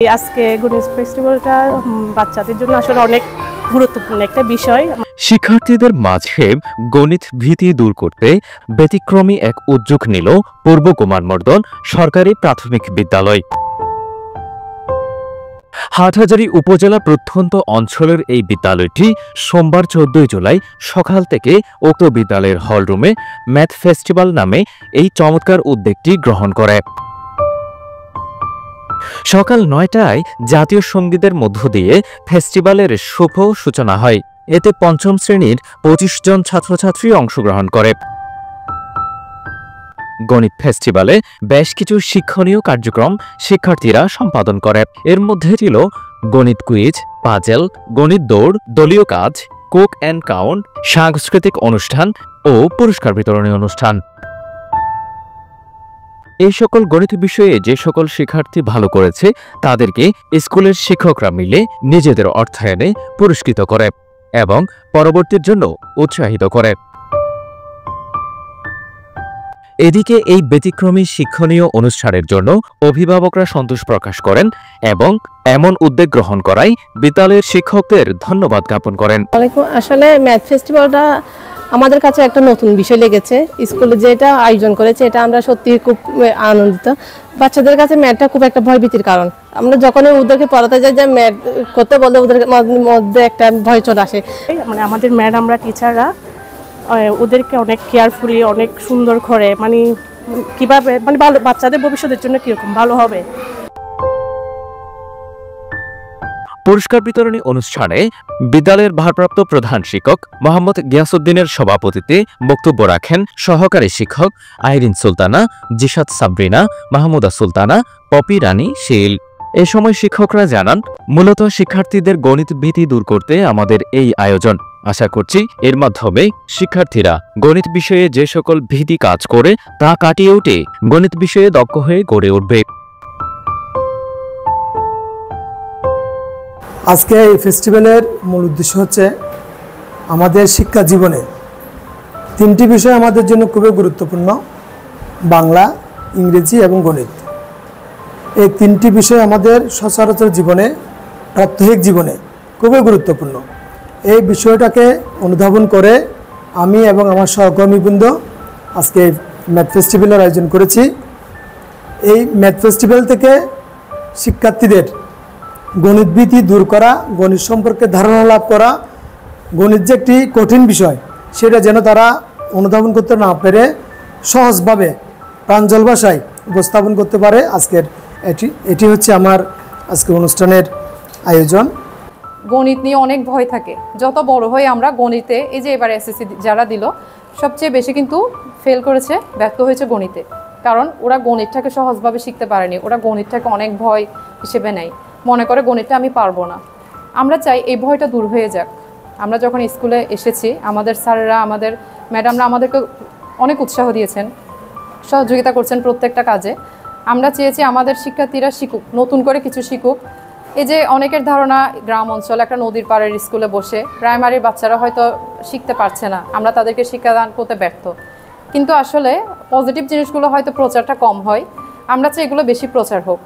আজকে গণিত ফেস্টিভ্যালটা বাচ্চাদের জন্য আসলে অনেক গুরুত্বপূর্ণ একটা বিষয়। শিক্ষার্থীদের মাঝে গণিত ভীতি দূর করতে ব্যতিক্রমী এক উদ্যোগ নিল পূর্ব কুমারমর্দন সরকারি প্রাথমিক বিদ্যালয়। হাটহাজারী উপজেলা প্রত্যন্ত অঞ্চলের এই বিদ্যালয়টি সোমবার 14 জুলাই সকাল থেকে উক্ত বিদ্যালয়ের হলরুমে ম্যাথ ফেস্টিভ্যাল নামে এই চমৎকার উদ্যোগটি গ্রহণ করে। সকাল 9টায় জাতীয় সঙ্গীতের মধ্য দিয়ে ফেস্টিভ্যালের শুভ সূচনা হয়। এতে পঞ্চম শ্রেণীর 25 জন ছাত্রছাত্রী অংশগ্রহণ করে। গণিত ফেস্টিভ্যালে বেশ কিছু শিক্ষণীয় কার্যক্রম শিক্ষার্থীরা সম্পাদন করে। এর মধ্যে ছিল গণিত কুইজ, পাজেল, গণিত দৌড়, দলীয় কাজ, কুক অ্যান্ড কাউন্ট, সাংস্কৃতিক অনুষ্ঠান ও পুরস্কার বিতরণী অনুষ্ঠান। এই সকল গণিত বিষয়ে যে সকল শিক্ষার্থী ভালো করেছে তাদেরকে স্কুলের শিক্ষকরা মিলে নিজেদের অর্থায়নে পুরস্কৃত করে এবং পরবর্তীর জন্য উৎসাহিত করে। এদিকে এই ব্যতিক্রমী শিক্ষণীয় অনুষ্ঠানের জন্য অভিভাবকরা সন্তোষ প্রকাশ করেন এবং এমন উদ্যোগ গ্রহণ করায় বিদ্যালয়ের শিক্ষকদের ধন্যবাদ জ্ঞাপন করেন। আসলে ম্যাথ ফেস্টিভ্যালটা আমাদের কাছে একটা নতুন বিষয় লেগেছে। স্কুলে যেটা আয়োজন করেছে এটা আমরা সত্যি খুব আনন্দিত। বাচ্চাদের কাছে ম্যাথটা খুব একটা ভয়ভীতির কারণ। আমরা যখন ওদেরকে পড়াতে যাই যে ম্যাথ করতে বললে ওদের মধ্যে একটা ভয় চলে আসে। মানে আমাদের ম্যাডামরা টিচাররা ওদেরকে অনেক কেয়ারফুলি অনেক সুন্দর করে কিভাবে ভালো বাচ্চাদের ভবিষ্যতের জন্য কিরকম ভালো হবে। পুরস্কার বিতরণী অনুষ্ঠানে বিদ্যালয়ের ভারপ্রাপ্ত প্রধান শিক্ষক মোহাম্মদ গিয়াসউদ্দিনের সভাপতিত্বে বক্তব্য রাখেন সহকারী শিক্ষক আইরিন সুলতানা, জিশাদ সাবরিনা, মাহমুদা সুলতানা, পপি রানী শীল। এ সময় শিক্ষকরা জানান, মূলত শিক্ষার্থীদের গণিত ভীতি দূর করতে আমাদের এই আয়োজন। আশা করছি এর মাধ্যমে শিক্ষার্থীরা গণিত বিষয়ে যে সকল ভীতি কাজ করে তা কাটিয়ে উঠে গণিত বিষয়ে দক্ষ হয়ে গড়ে উঠবে। আজকে এই ফেস্টিভ্যালের মূল উদ্দেশ্য হচ্ছে আমাদের শিক্ষা জীবনে 3টি বিষয় আমাদের জন্য খুবই গুরুত্বপূর্ণ: বাংলা, ইংরেজি এবং গণিত। এই 3টি বিষয় আমাদের সচরাচর জীবনে, প্রাত্যহিক জীবনে খুবই গুরুত্বপূর্ণ। এই বিষয়টাকে অনুধাবন করে আমি এবং আমার সহকর্মীবৃন্দ আজকে ম্যাথ ফেস্টিভ্যালের আয়োজন করেছি। এই ম্যাথ ফেস্টিভ্যাল থেকে শিক্ষার্থীদের গণিত ভীতি দূর করা, গণিত সম্পর্কে ধারণা লাভ করা, গণিত যে একটি কঠিন বিষয় সেটা যেন তারা অনুধাবন করতে না পেরে সহজভাবে প্রাঞ্জল ভাষায় উপস্থাপন করতে পারে। আজকের এটি হচ্ছে আমার আজকের অনুষ্ঠানের আয়োজন। গণিত নিয়ে অনেক ভয় থাকে। যত বড় হয়ে আমরা গণিতে, এই যে এবার এসএসসি যারা দিল সবচেয়ে বেশি কিন্তু ফেল করেছে, ব্যর্থ হয়েছে গণিতে। কারণ ওরা গণিতটাকে সহজভাবে শিখতে পারেনি, ওরা গণিতটাকে অনেক ভয় হিসেবে নেয়, মনে করে গণিতটা আমি পারবো না। আমরা চাই এই ভয়টা দূর হয়ে যাক। আমরা যখন স্কুলে এসেছি আমাদের স্যাররা, আমাদের ম্যাডামরা আমাদেরকে অনেক উৎসাহ দিয়েছেন, সহযোগিতা করছেন প্রত্যেকটা কাজে। আমরা চেয়েছি আমাদের শিক্ষার্থীরা শিখুক, নতুন করে কিছু শিখুক। এই যে অনেকের ধারণা গ্রাম অঞ্চলে একটা নদীর পাড়ের স্কুলে বসে প্রাইমারির বাচ্চারা হয়তো শিখতে পারছে না, আমরা তাদেরকে শিক্ষাদান করতে ব্যর্থ। কিন্তু আসলে পজিটিভ জিনিসগুলো হয়তো প্রচারটা কম হয়, আমরা চাই এগুলো বেশি প্রচার হোক।